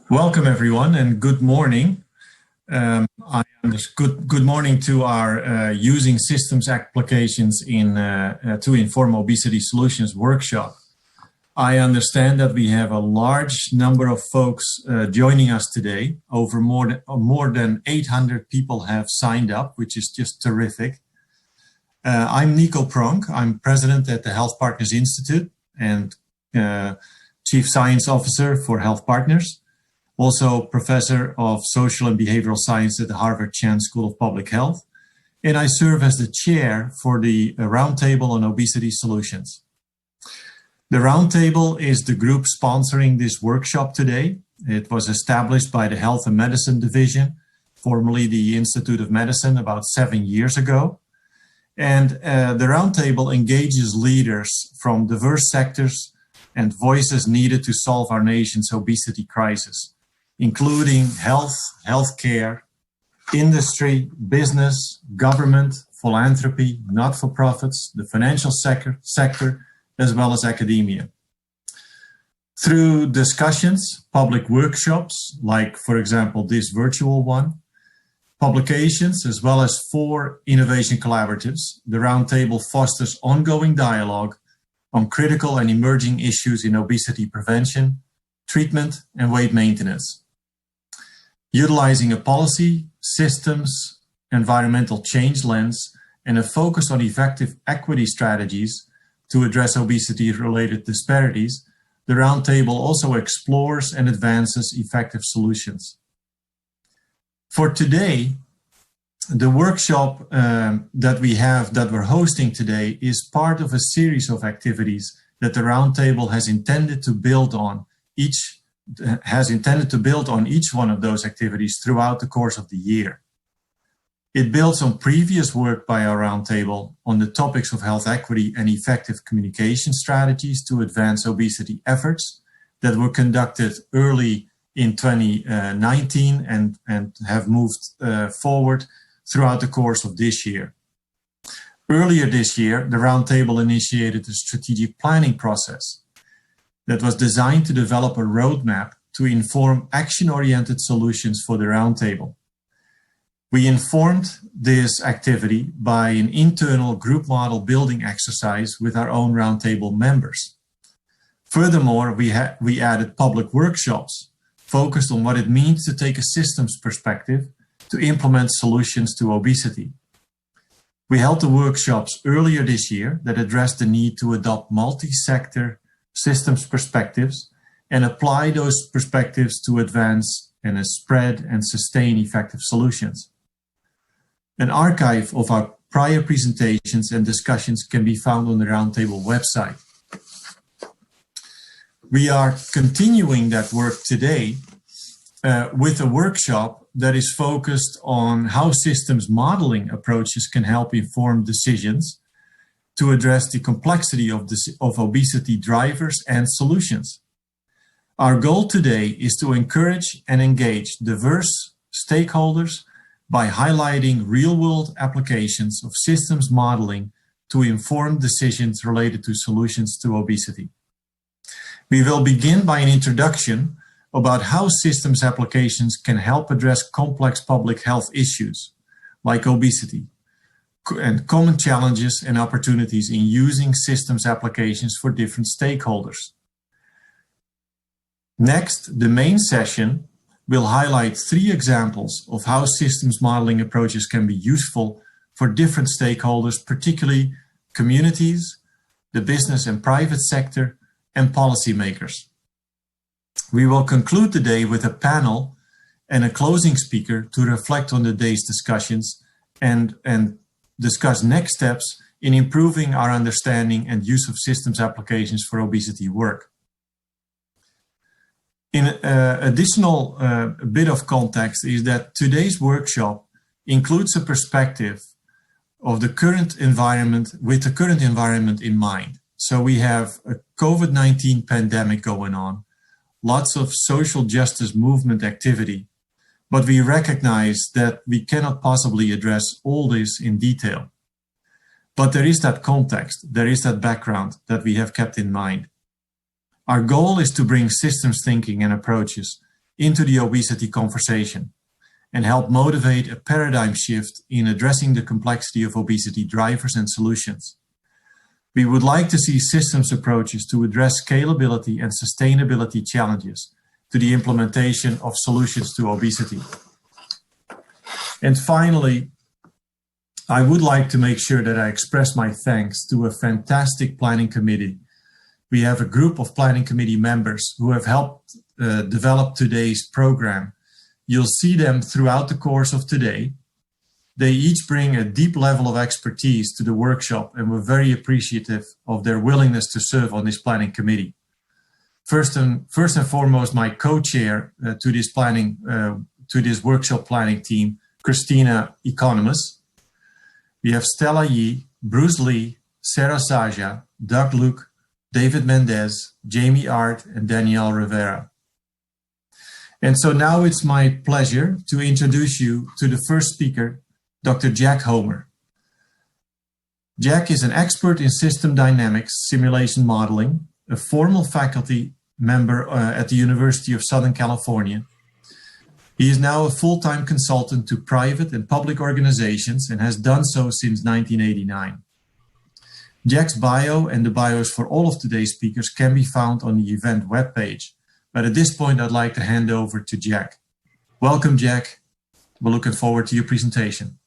Welcome, everyone, and good morning. Good morning to our Using Systems Applications to Inform Obesity Solutions workshop. I understand that we have a large number of folks joining us today. Over more than 800 people have signed up, which is just terrific. I'm Nico Pronk. I'm president at the Health Partners Institute and Chief Science Officer for Health Partners. Also professor of social and behavioral science at the Harvard Chan School of Public Health. And I serve as the chair for the Roundtable on Obesity Solutions. The Roundtable is the group sponsoring this workshop today. It was established by the Health and Medicine Division, formerly the Institute of Medicine, about 7 years ago. And the Roundtable engages leaders from diverse sectors and voices needed to solve our nation's obesity crisis, including health, healthcare, industry, business, government, philanthropy, not-for-profits, the financial sector, as well as academia. Through discussions, public workshops, like, for example, this virtual one, publications, as well as 4 innovation collaboratives, the Roundtable fosters ongoing dialogue on critical and emerging issues in obesity prevention, treatment, and weight maintenance. Utilizing a policy, systems, environmental change lens, and a focus on effective equity strategies to address obesity-related disparities, the Roundtable also explores and advances effective solutions. For today, the workshop that we're hosting today is part of a series of activities that the Roundtable has intended to build on each one of those activities throughout the course of the year. It builds on previous work by our Roundtable on the topics of health equity and effective communication strategies to advance obesity efforts that were conducted early in 2019 and have moved forward throughout the course of this year. Earlier this year, the Roundtable initiated a strategic planning process that was designed to develop a roadmap to inform action-oriented solutions for the Roundtable. We informed this activity by an internal group model building exercise with our own Roundtable members. Furthermore, we added public workshops focused on what it means to take a systems perspective to implement solutions to obesity. We held the workshops earlier this year that addressed the need to adopt multi-sector systems perspectives and apply those perspectives to advance and spread and sustain effective solutions. An archive of our prior presentations and discussions can be found on the Roundtable website. We are continuing that work today with a workshop that is focused on how systems modeling approaches can help inform decisions to address the complexity of obesity drivers and solutions. Our goal today is to encourage and engage diverse stakeholders by highlighting real-world applications of systems modeling to inform decisions related to solutions to obesity. We will begin by an introduction about how systems applications can help address complex public health issues like obesity and common challenges and opportunities in using systems applications for different stakeholders. Next, the main session will highlight 3 examples of how systems modeling approaches can be useful for different stakeholders, particularly communities, the business and private sector, and policymakers. We will conclude the day with a panel and a closing speaker to reflect on the day's discussions and discuss next steps in improving our understanding and use of systems applications for obesity work. In additional bit of context is that today's workshop includes a perspective of the current environment with the current environment in mind. So we have a COVID-19 pandemic going on, lots of social justice movement activity, but we recognize that we cannot possibly address all this in detail. But there is that context, there is that background that we have kept in mind. Our goal is to bring systems thinking and approaches into the obesity conversation and help motivate a paradigm shift in addressing the complexity of obesity drivers and solutions. We would like to see systems approaches to address scalability and sustainability challenges to the implementation of solutions to obesity. And finally, I would like to make sure that I express my thanks to a fantastic planning committee. We have a group of planning committee members who have helped develop today's program. You'll see them throughout the course of today. They each bring a deep level of expertise to the workshop, and we're very appreciative of their willingness to serve on this planning committee. First and foremost, my co-chair to this workshop planning team, Christina Economos. We have Stella Yee, Bruce Lee, Sarah Saja, Doug Luke, David Mendez, Jamie Art, and Danielle Rivera. And so now it's my pleasure to introduce you to the first speaker, Dr. Jack Homer. Jack is an expert in system dynamics simulation modeling, a formal faculty member at the University of Southern California. He is now a full-time consultant to private and public organizations and has done so since 1989. Jack's bio and the bios for all of today's speakers can be found on the event webpage. But at this point, I'd like to hand over to Jack. Welcome, Jack. We're looking forward to your presentation.